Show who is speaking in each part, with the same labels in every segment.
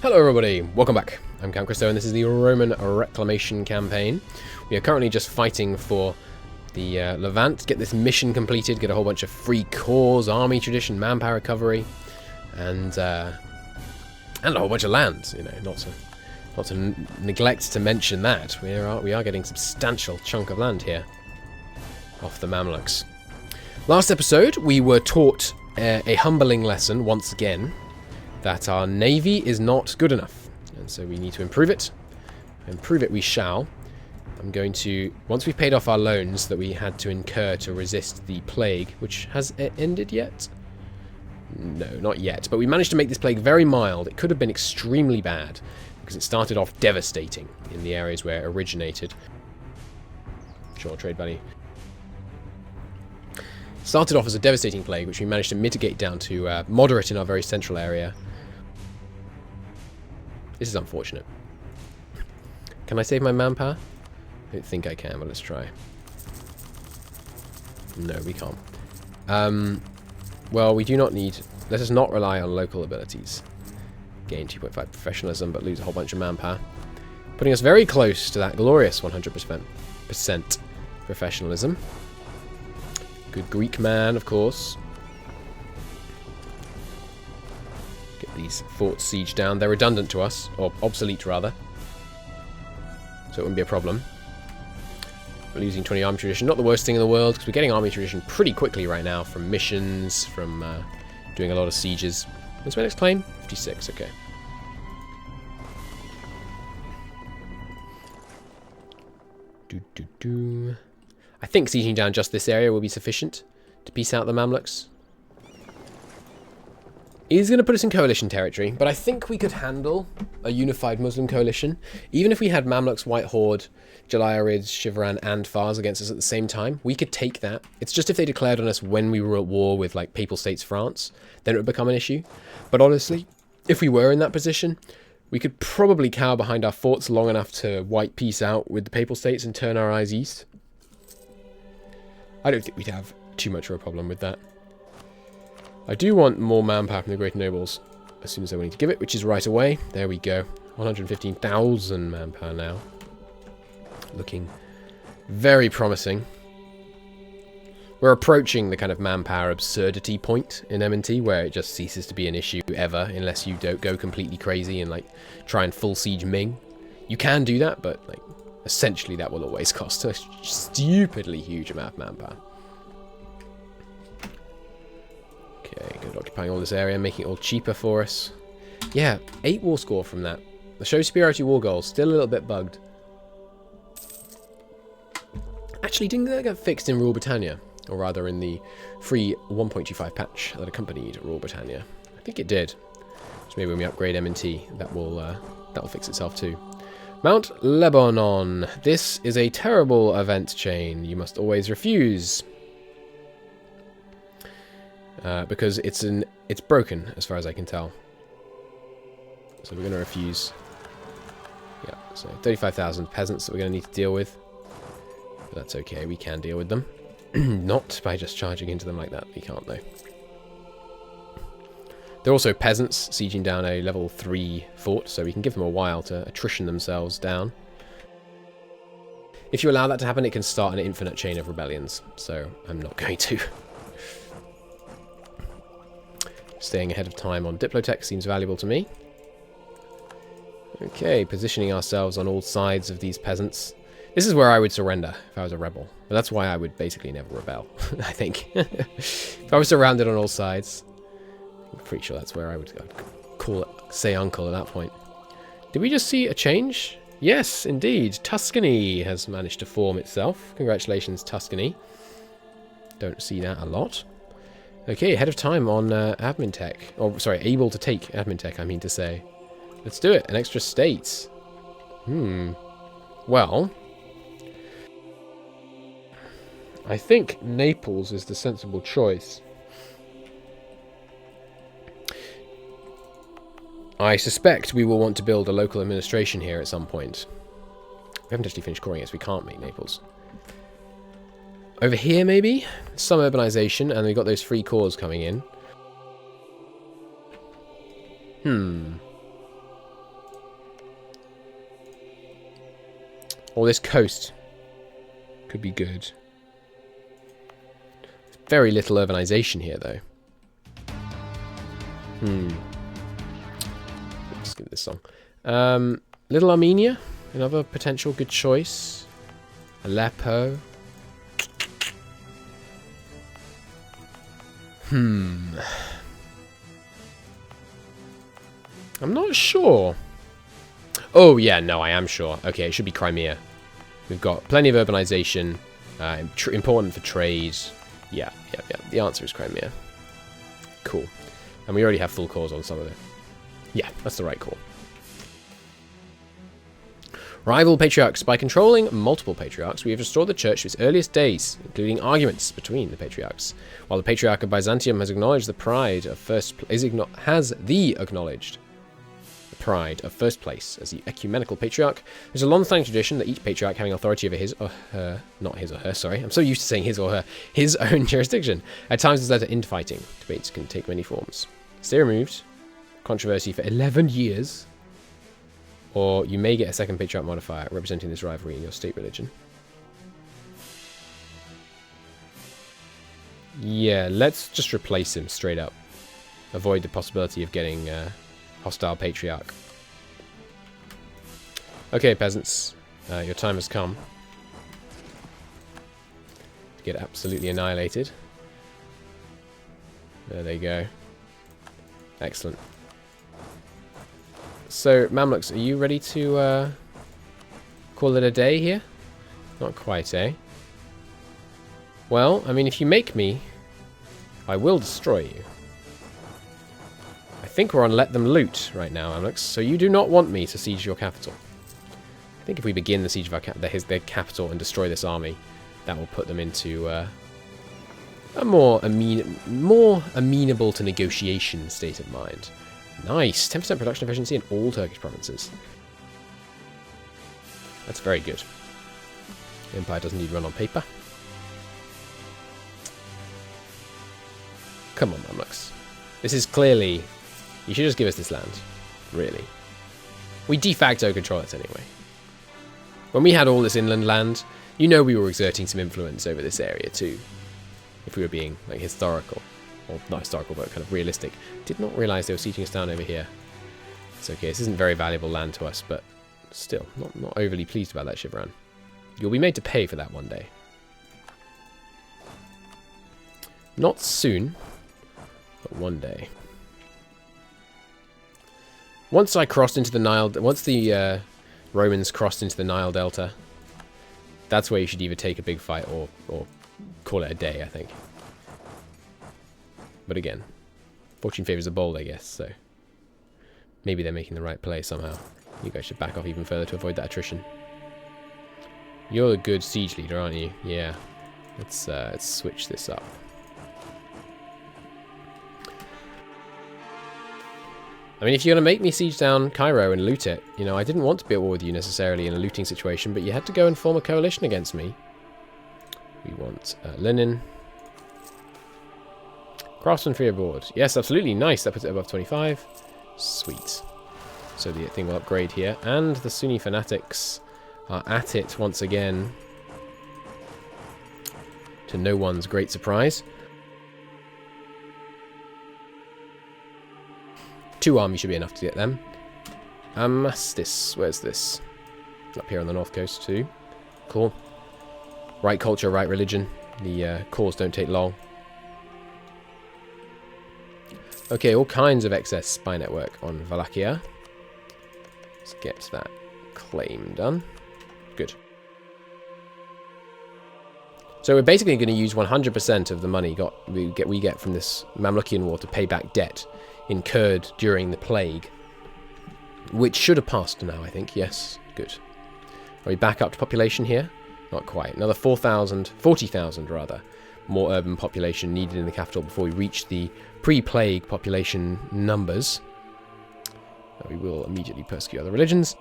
Speaker 1: Hello everybody, welcome back. I'm Count Christo and this is the Roman Reclamation campaign. We are currently just fighting for the Levant, get this mission completed, get a whole bunch of free cores, army tradition, manpower recovery, and a whole bunch of land, you know, not to neglect to mention that. We are getting a substantial chunk of land here off the Mamluks. Last episode we were taught a humbling lesson once again, that our navy is not good enough, and so we need to improve it. Improve it we shall. I'm going to, once we've paid off our loans that we had to incur to resist the plague, which has ended yet? No, not yet, but we managed to make this plague very mild. It could have been extremely bad, because it started off devastating in the areas where it originated. Short trade value. Started off as a devastating plague, which we managed to mitigate down to moderate in our very central area. This is unfortunate. Can I save my manpower? I don't think I can, but let's try. No, we can't. Well, we do not need... Let us not rely on local abilities. Gain 2.5 professionalism, but lose a whole bunch of manpower. Putting us very close to that glorious 100% professionalism. Good Greek man, of course. Get these forts sieged down. They're redundant to us, or obsolete rather. So it wouldn't be a problem. We're losing 20 army tradition. Not the worst thing in the world, because we're getting army tradition pretty quickly right now from missions, from doing a lot of sieges. What's my next claim? 56, okay. I think sieging down just this area will be sufficient to peace out the Mamluks. He's going to put us in coalition territory, but I think we could handle a unified Muslim coalition. Even if we had Mamluks, White Horde, Jalayirids, Shivran, and Fars against us at the same time, we could take that. It's just if they declared on us when we were at war with, like, Papal States France, then it would become an issue. But honestly, if we were in that position, we could probably cower behind our forts long enough to wipe peace out with the Papal States and turn our eyes east. I don't think we'd have too much of a problem with that. I do want more manpower from the Great Nobles as soon as they're willing to give it, which is right away. There we go. 115,000 manpower now. Looking very promising. We're approaching the kind of manpower absurdity point in M&T where it just ceases to be an issue ever unless you don't go completely crazy and like try and full siege Ming. You can do that, but like essentially that will always cost a stupidly huge amount of manpower. Okay, good. Occupying all this area, making it all cheaper for us. Yeah, 8 war score from that. The show superiority war goal, still a little bit bugged. Actually, didn't that get fixed in Rule Britannia? Or rather in the free 1.25 patch that accompanied Rule Britannia. I think it did. So maybe when we upgrade M&T, that'll fix itself too. Mount Lebanon. This is a terrible event chain. You must always refuse. Because it's broken, as far as I can tell. So we're going to refuse. Yeah, so 35,000 peasants that we're going to need to deal with. But that's okay, we can deal with them. Not by just charging into them like that. We can't, though. They're also peasants sieging down a level 3 fort, so we can give them a while to attrition themselves down. If you allow that to happen, it can start an infinite chain of rebellions, so I'm not going to. Staying ahead of time on Diplotech seems valuable to me. Okay, positioning ourselves on all sides of these peasants. This is where I would surrender if I was a rebel. But that's why I would basically never rebel, I think. If I was surrounded on all sides, I'm pretty sure that's where I would call it, say uncle at that point. Did we just see a change? Yes, indeed. Tuscany has managed to form itself. Congratulations, Tuscany. Don't see that a lot. Okay, ahead of time on admin tech. Oh, sorry, able to take admin tech, I mean to say. Let's do it. An extra state. Well, I think Naples is the sensible choice. I suspect we will want to build a local administration here at some point. We haven't actually finished coring it, so we can't make Naples. Over here, maybe? Some urbanization, and we've got those free cores coming in. Or this coast could be good. Very little urbanization here, though. Let's give this song. Little Armenia, another potential good choice. Aleppo. I'm not sure. Oh, yeah, no, I am sure. Okay, it should be Crimea. We've got plenty of urbanization. Important for trade. Yeah. The answer is Crimea. Cool. And we already have full cores on some of it. Yeah, that's the right call. Rival patriarchs. By controlling multiple patriarchs, we have restored the church to its earliest days, including arguments between the patriarchs. While the Patriarch of Byzantium has acknowledged the pride of first place as the ecumenical patriarch, there's a long-standing tradition that each patriarch having authority over his or her, not his or her, sorry, I'm so used to saying his or her, his own jurisdiction. At times this led to infighting. Debates can take many forms. Stay removed. Controversy for 11 years. Or you may get a second patriarch modifier representing this rivalry in your state religion. Yeah, let's just replace him straight up. Avoid the possibility of getting hostile patriarch. Okay, peasants, your time has come to get absolutely annihilated. There they go. Excellent. So, Mamluks, are you ready to call it a day here? Not quite, eh? Well, I mean, if you make me, I will destroy you. I think we're on let them loot right now, Mamluks, so you do not want me to siege your capital. I think if we begin the siege of their capital and destroy this army, that will put them into a more amenable to negotiation state of mind. Nice! 10% production efficiency in all Turkish provinces. That's very good. The Empire doesn't need run on paper. Come on, Mamluks. This is clearly... You should just give us this land. Really. We de facto control it anyway. When we had all this inland land, you know we were exerting some influence over this area too. If we were being, like, historical. Or not historical, but kind of realistic. Did not realise they were sieging us down over here. It's okay, this isn't very valuable land to us, but still, not overly pleased about that, Shivran. You'll be made to pay for that one day. Not soon, but one day. Once I crossed into the Nile, once the Romans crossed into the Nile Delta, that's where you should either take a big fight or call it a day, I think. But again, fortune favours the bold, I guess, so maybe they're making the right play somehow. You guys should back off even further to avoid that attrition. You're a good siege leader, aren't you? Yeah. Let's switch this up. I mean, if you're going to make me siege down Cairo and loot it, you know, I didn't want to be at war with you necessarily in a looting situation, but you had to go and form a coalition against me. We want linen. Craftsman free aboard. Yes, absolutely. Nice. That puts it above 25. Sweet. So the thing will upgrade here. And the Sunni fanatics are at it once again. To no one's great surprise. 2 armies should be enough to get them. Amastis. Where's this? Up here on the north coast too. Cool. Right culture, right religion. The cores don't take long. Okay, all kinds of excess spy network on Wallachia. Let's get that claim done. Good. So we're basically going to use 100% of the money we get from this Mamlukian war to pay back debt incurred during the plague, which should have passed now, I think. Yes, good. Are we back up to population here? Not quite. Another 40,000 rather, more urban population needed in the capital before we reach the pre-plague population numbers. We will immediately persecute other religions.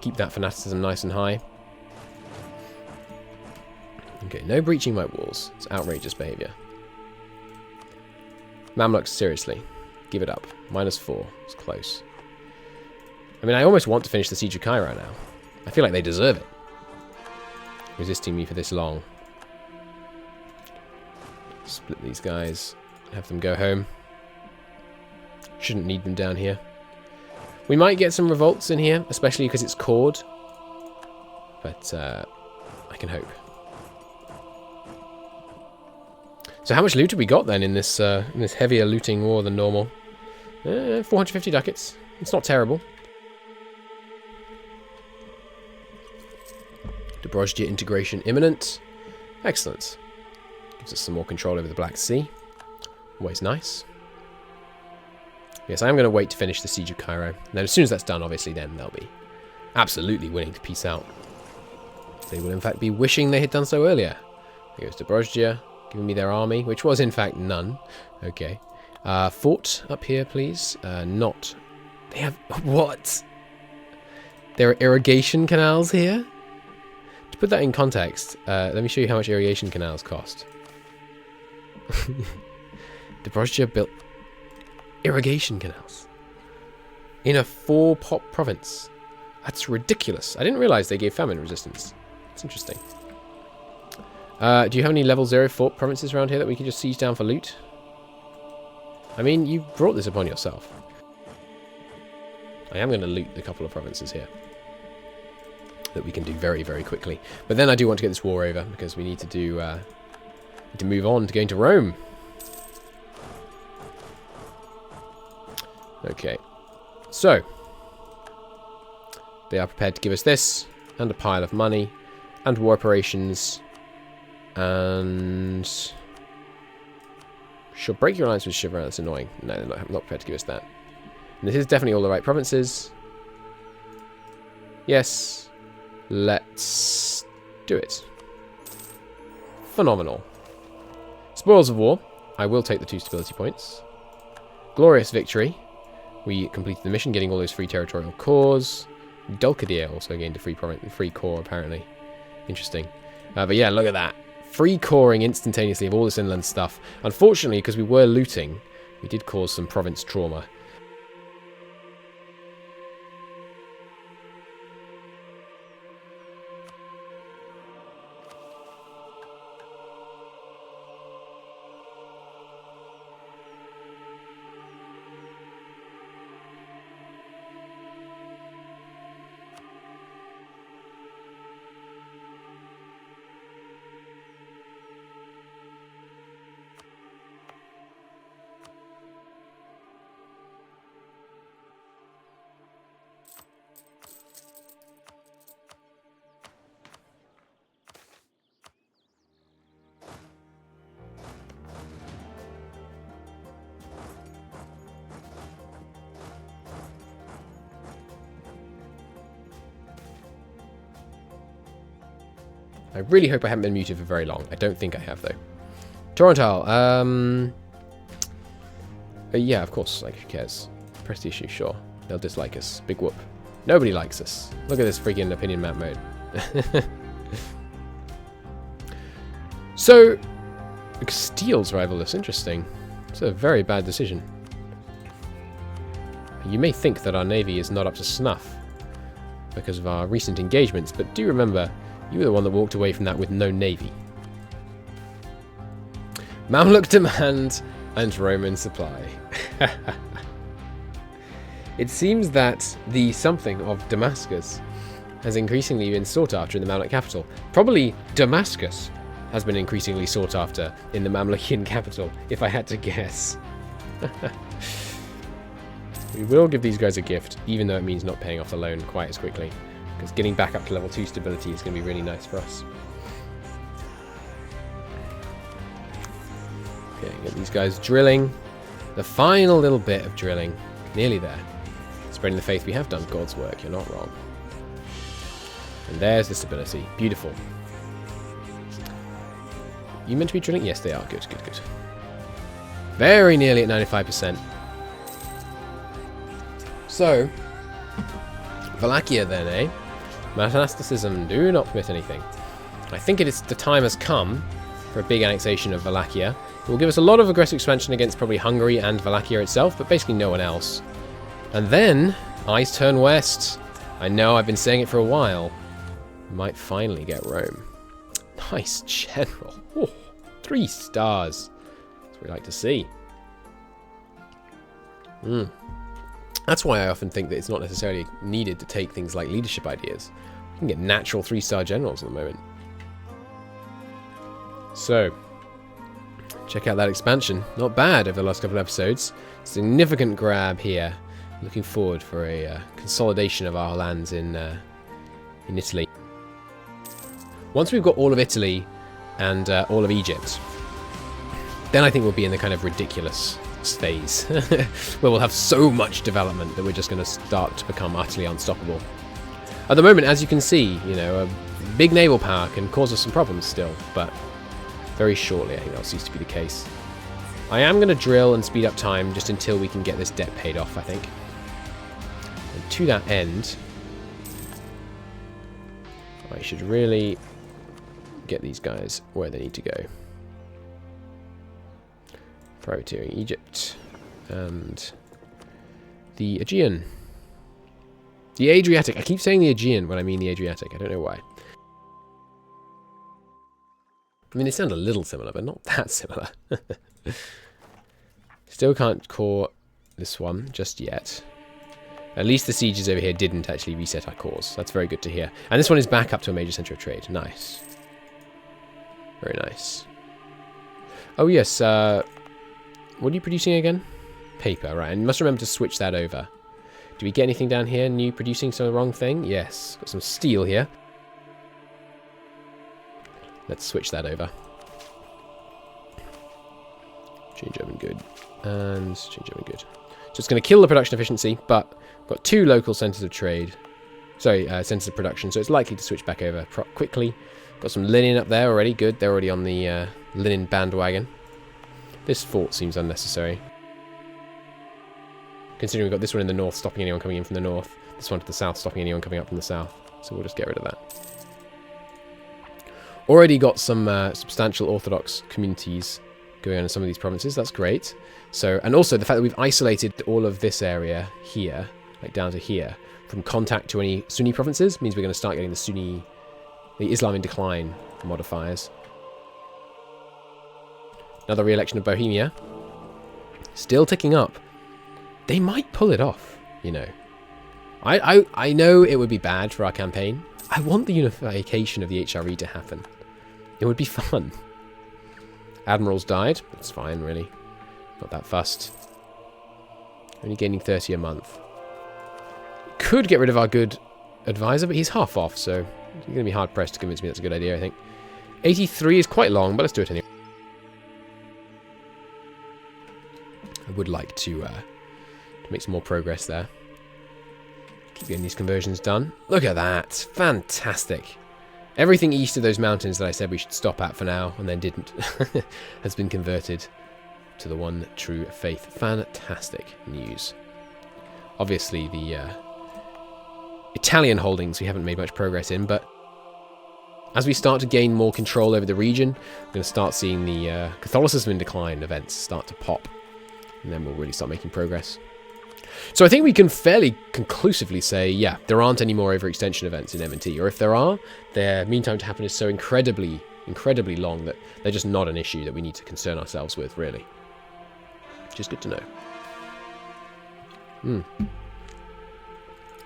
Speaker 1: Keep that fanaticism nice and high. Okay, no breaching my walls. It's outrageous behaviour. Mamluks, seriously. Give it up. -4. It's close. I mean, I almost want to finish the Siege of Cairo now. I feel like they deserve it. Resisting me for this long. Split these guys. Have them go home. Shouldn't need them down here. We might get some revolts in here, especially because it's cored. But I can hope. So how much loot have we got then in this heavier looting war than normal? 450 ducats. It's not terrible. Dobrozhye integration imminent. Excellent. Gives us some more control over the Black Sea. Always nice. Yes, I am going to wait to finish the Siege of Cairo. And then as soon as that's done, obviously, then they'll be absolutely willing to peace out. They will, in fact, be wishing they had done so earlier. Here goes Dobrozhye, giving me their army, which was, in fact, none. Okay. Fort up here, please. Not. They have... What? There are irrigation canals here? To put that in context, let me show you how much irrigation canals cost. Dobrozhye built irrigation canals in a 4-pop province. That's ridiculous. I didn't realize they gave famine resistance. It's interesting. Do you have any level 0 fort provinces around here that we can just siege down for loot? I mean, you brought this upon yourself. I am going to loot a couple of provinces here that we can do very, very quickly. But then I do want to get this war over because we need to do to move on to going to Rome. Okay, so they are prepared to give us this and a pile of money and war operations and she'll break your alliance with Shiva. That's annoying. No, they're not prepared to give us that. And this is definitely all the right provinces. Yes, let's do it. Phenomenal. Spoils of war. I will take the 2 stability points. Glorious victory. We completed the mission, getting all those free territorial cores. Dulkadir also gained a free core, apparently. Interesting. But yeah, look at that. Free coring instantaneously of all this inland stuff. Unfortunately, because we were looting, we did cause some province trauma. I really hope I haven't been muted for very long. I don't think I have, though. Torontal, yeah, of course, like, who cares? Press the issue, sure. They'll dislike us. Big whoop. Nobody likes us. Look at this freaking opinion map mode. So, Steel's rivalrous. Interesting. It's a very bad decision. You may think that our navy is not up to snuff because of our recent engagements, but do remember, you were the one that walked away from that with no navy. Mamluk demand and Roman supply. It seems that the something of Damascus has increasingly been sought after in the Mamluk capital. Probably Damascus has been increasingly sought after in the Mamlukian capital, if I had to guess. We will give these guys a gift, even though it means not paying off the loan quite as quickly. Because getting back up to level 2 stability is going to be really nice for us. Okay, get these guys drilling. The final little bit of drilling. Nearly there. Spreading the faith, we have done God's work, you're not wrong. And there's the stability. Beautiful. You meant to be drilling? Yes, they are. Good, good, good. Very nearly at 95%. So, Wallachia then, eh? Monasticism, do not permit anything. I think the time has come for a big annexation of Wallachia. It will give us a lot of aggressive expansion against probably Hungary and Wallachia itself, but basically no one else. And then, eyes turn west. I know I've been saying it for a while. We might finally get Rome. Nice general. Oh, 3 stars. That's what we like to see. That's why I often think that it's not necessarily needed to take things like leadership ideas. You can get natural 3-star generals at the moment. So, check out that expansion. Not bad over the last couple of episodes. Significant grab here. Looking forward for a consolidation of our lands in Italy. Once we've got all of Italy and all of Egypt, then I think we'll be in the kind of ridiculous phase where we'll have so much development that we're just going to start to become utterly unstoppable. At the moment, as you can see, you know, a big naval power can cause us some problems still, but very shortly I think that'll cease to be the case. I am going to drill and speed up time just until we can get this debt paid off, I think. And to that end, I should really get these guys where they need to go. Privateering Egypt and the Aegean. The Adriatic. I keep saying the Aegean when I mean the Adriatic. I don't know why. I mean, they sound a little similar, but not that similar. Still can't core this one just yet. At least the sieges over here didn't actually reset our cores. That's very good to hear. And this one is back up to a major centre of trade. Nice. Very nice. Oh, yes. What are you producing again? Paper, right. And you must remember to switch that over. Do we get anything down here? New producing some wrong thing? Yes. Got some steel here. Let's switch that over. Change oven good. And change oven good. So it's going to kill the production efficiency, but we've got 2 local centres of trade. Sorry, centres of production, so it's likely to switch back over quickly. Got some linen up there already. Good. They're already on the linen bandwagon. This fort seems unnecessary. Considering we've got this one in the north stopping anyone coming in from the north. This one to the south stopping anyone coming up from the south. So we'll just get rid of that. Already got some substantial Orthodox communities going on in some of these provinces. That's great. So, and also the fact that we've isolated all of this area here, like down to here, from contact to any Sunni provinces means we're going to start getting the Islam in decline modifiers. Another re-election of Bohemia. Still ticking up. They might pull it off, you know. I know it would be bad for our campaign. I want the unification of the HRE to happen. It would be fun. Admirals died. That's fine, really. Not that fussed. Only gaining 30 a month. Could get rid of our good advisor, but he's half off, so you're going to be hard-pressed to convince me that's a good idea, I think. 83 is quite long, but let's do it anyway. I would like to make some more progress there. Keep getting these conversions done. Look at that. Fantastic. Everything east of those mountains that I said we should stop at for now, and then didn't, has been converted to the one true faith. Fantastic news. Obviously, the Italian holdings we haven't made much progress in, but as we start to gain more control over the region, we're going to start seeing the Catholicism in decline events start to pop, and then we'll really start making progress. So I think we can fairly conclusively say, yeah, there aren't any more overextension events in M&T, or if there are, their mean time to happen is so incredibly long that they're just not an issue that we need to concern ourselves with, really. Which is good to know.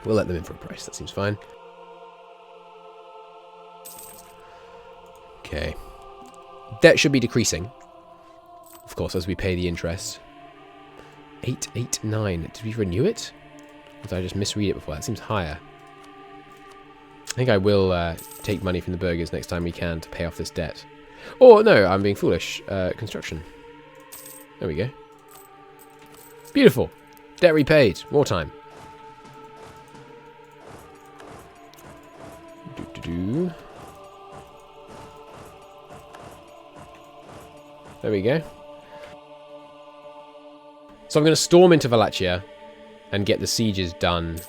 Speaker 1: We'll let them in for a price, that seems fine. Okay. Debt should be decreasing, of course, as we pay the interest. 889. Did we renew it? Or did I just misread it before? That seems higher. I think I will take money from the burghers next time we can to pay off this debt. Or, no, I'm being foolish. Construction. There we go. Beautiful. Debt repaid. More time. There we go. So I'm going to storm into Wallachia and get the sieges done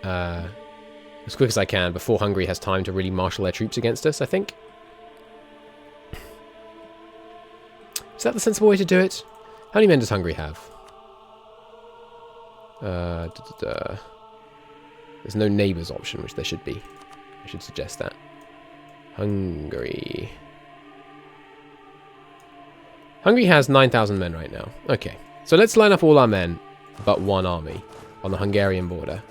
Speaker 1: as quick as I can before Hungary has time to really marshal their troops against us, I think. Is that the sensible way to do it? How many men does Hungary have? There's no neighbours option, which there should be. I should suggest that. Hungary. Hungary has 9,000 men right now. Okay, so let's line up all our men, but one army, on the Hungarian border.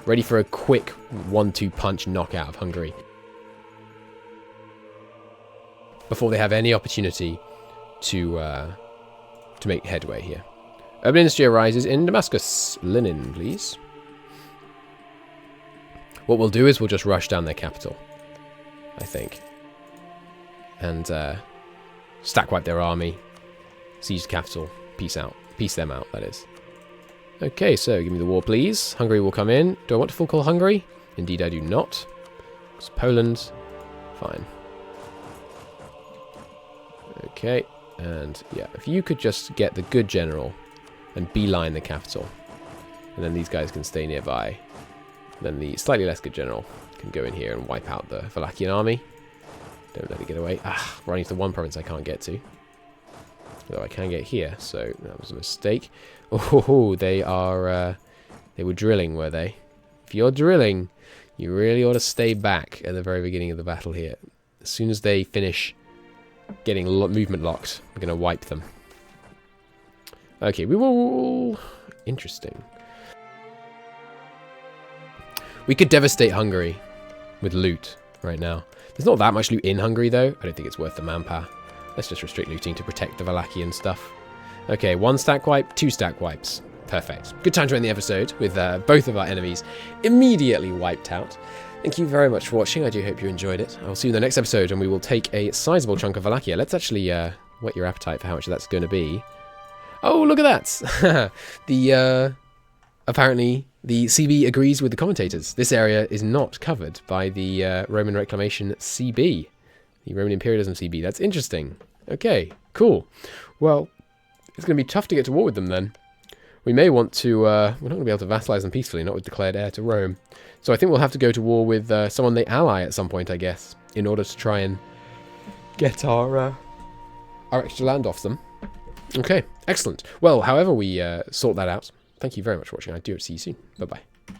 Speaker 1: Ready for a quick 1-2 punch knockout of Hungary. Before they have any opportunity to make headway here. Urban industry arises in Damascus. Linen, please. What we'll do is we'll just rush down their capital, I think. And stack wipe their army. Siege the capital. Peace out. Peace them out, that is. Okay, so give me the war, please. Hungary will come in. Do I want to full call Hungary? Indeed, I do not. It's Poland. Fine. Okay, and yeah, if you could just get the good general and beeline the capital, and then these guys can stay nearby. Then the slightly less good general can go in here and wipe out the Wallachian army. Don't let it get away. Ah, running to the one province I can't get to. Although I can get here, so that was a mistake. Oh, they are... they were drilling, were they? If you're drilling, you really ought to stay back at the very beginning of the battle here. As soon as they finish getting movement locked, we're going to wipe them. Okay, we will... Interesting. We could devastate Hungary with loot right now. There's not that much loot in Hungary, though. I don't think it's worth the manpower. Let's just restrict looting to protect the Wallachian stuff. Okay, 1 stack wipe, 2 stack wipes. Perfect. Good time to end the episode with both of our enemies immediately wiped out. Thank you very much for watching. I do hope you enjoyed it. I'll see you in the next episode, and we will take a sizable chunk of Wallachia. Let's actually whet your appetite for how much that's going to be. Oh, look at that! Apparently, the CB agrees with the commentators. This area is not covered by the Roman Reclamation CB. The Roman Imperialism CB. That's interesting. Okay, cool. Well, it's going to be tough to get to war with them then. We may want to... we're not going to be able to vassalize them peacefully, not with declared heir to Rome. So I think we'll have to go to war with someone they ally at some point, I guess, in order to try and get our extra land off them. Okay, excellent. Well, however we sort that out, thank you very much for watching. I do hope to see you soon. Bye-bye.